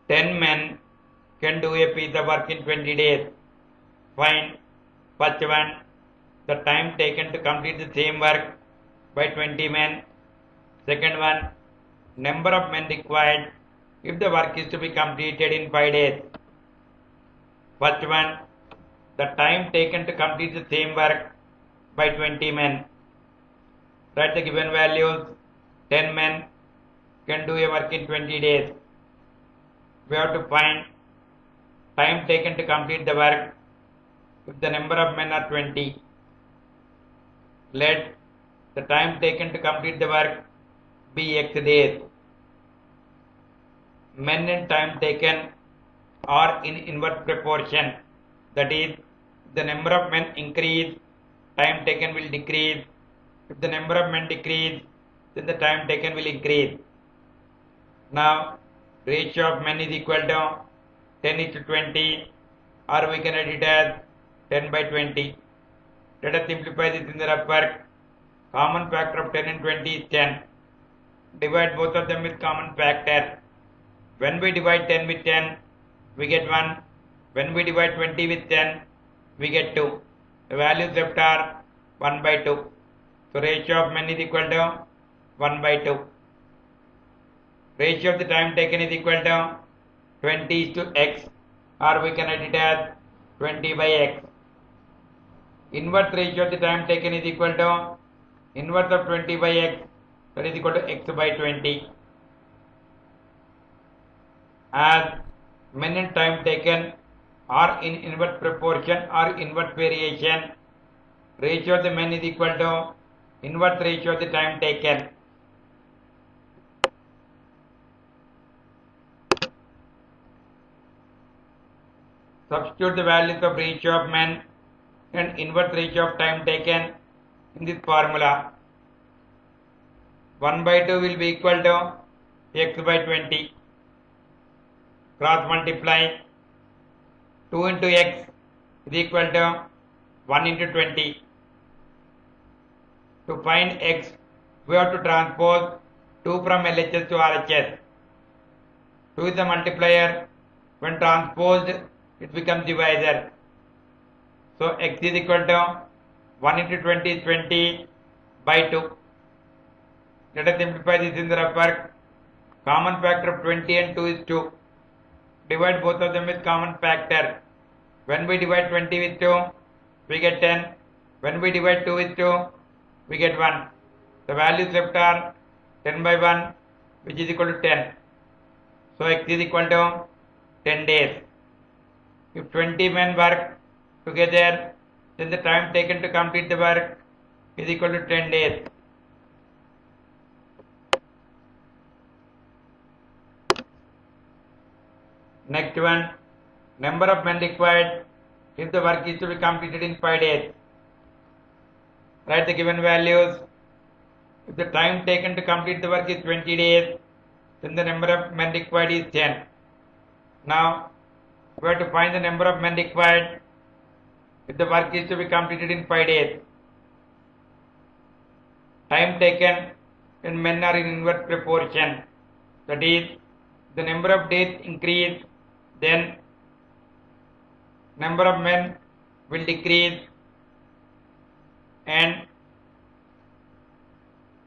10 men can do a piece of work in 20 days. Find first one, the time taken to complete the same work by 20 men. Second one, number of men required if the work is to be completed in 5 days. First one, the time taken to complete the same work by 20 men. Write the given values. 10 men can do a work in 20 days. We have to find time taken to complete the work if the number of men are 20. Let the time taken to complete the work be x days. Men and time taken are in inverse proportion. That is, if the number of men increase, time taken will decrease. If the number of men decrease, then the time taken will increase. Now, ratio of men is equal to 10:20, or we can write it as 10/20. Let us simplify this in the rough work. Common factor of 10 and 20 is 10. Divide both of them with common factor. When we divide 10 with 10, we get 1. When we divide 20 with 10, we get 2. The values left are 1/2. So ratio of men is equal to 1/2. Ratio of the time taken is equal to 20:x, or we can write it as 20/x. Inverse ratio of the time taken is equal to inverse of 20/x, that is equal to x/20. As men and time taken are in inverse proportion or inverse variation, ratio of the men is equal to inverse ratio of the time taken. Substitute the values of ratio of men and inverse ratio of time taken in this formula. 1/2 will be equal to x/20. Cross multiply. 2 into x is equal to 1 into 20. To find x, we have to transpose 2 from LHS to RHS. 2 is the multiplier. When transposed, it becomes divisor. So x is equal to 1 into 20 is 20/2. Let us simplify this in the rough work. Common factor of 20 and 2 is 2. Divide both of them with common factor. When we divide 20 with 2, we get 10. When we divide 2 with 2, we get 1. The values left are 10/1, which is equal to 10. So x is equal to 10 days. If 20 men work together, then the time taken to complete the work is equal to 10 days. Next one, number of men required if the work is to be completed in 5 days. Write the given values. If the time taken to complete the work is 20 days, then the number of men required is 10. Now, we have to find the number of men required if the work is to be completed in 5 days. Time taken and men are in inverse proportion. That is, the number of days increase, then number of men will decrease, and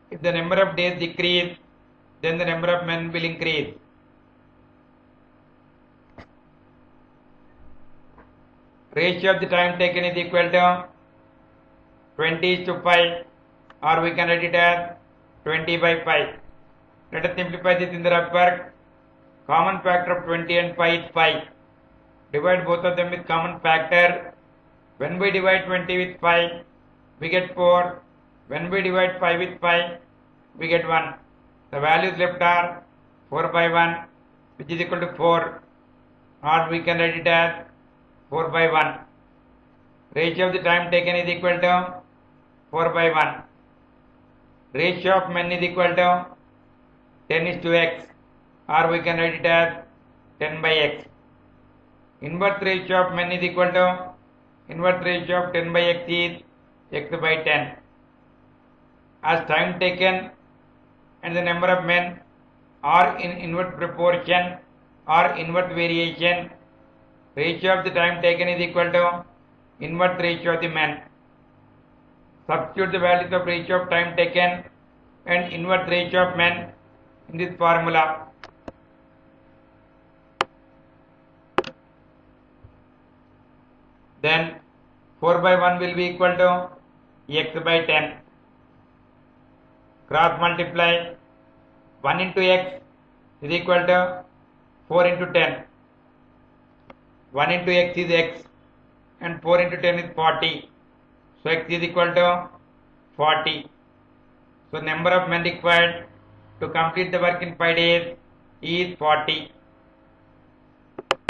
if the number of days decrease, then the number of men will increase. Ratio of the time taken is equal to 20:5, or we can write it as 20/5. Let us simplify this in the rough work. Common factor of 20 and 5 is 5. Divide both of them with common factor. When we divide 20 with 5, we get 4. When we divide 5 with 5, we get 1. The values left are 4/1, which is equal to 4, or we can write it as 4/1. Ratio of the time taken is equal to 4/1. Ratio of men is equal to 10:x, or we can write it as 10/x. Inverse ratio of men is equal to inverse ratio of 10/x is x/10. As time taken and the number of men are in inverse proportion, or inverse variation, ratio of the time taken is equal to inverse ratio of the men. Substitute the values of ratio of time taken and inverse ratio of men in this formula. Then 4 by 1 will be equal to x by 10. Cross multiply 1 into x is equal to 4 into 10. 1 into x is x and 4 into 10 is 40. So x is equal to 40. So number of men required to complete the work in 5 days is 40.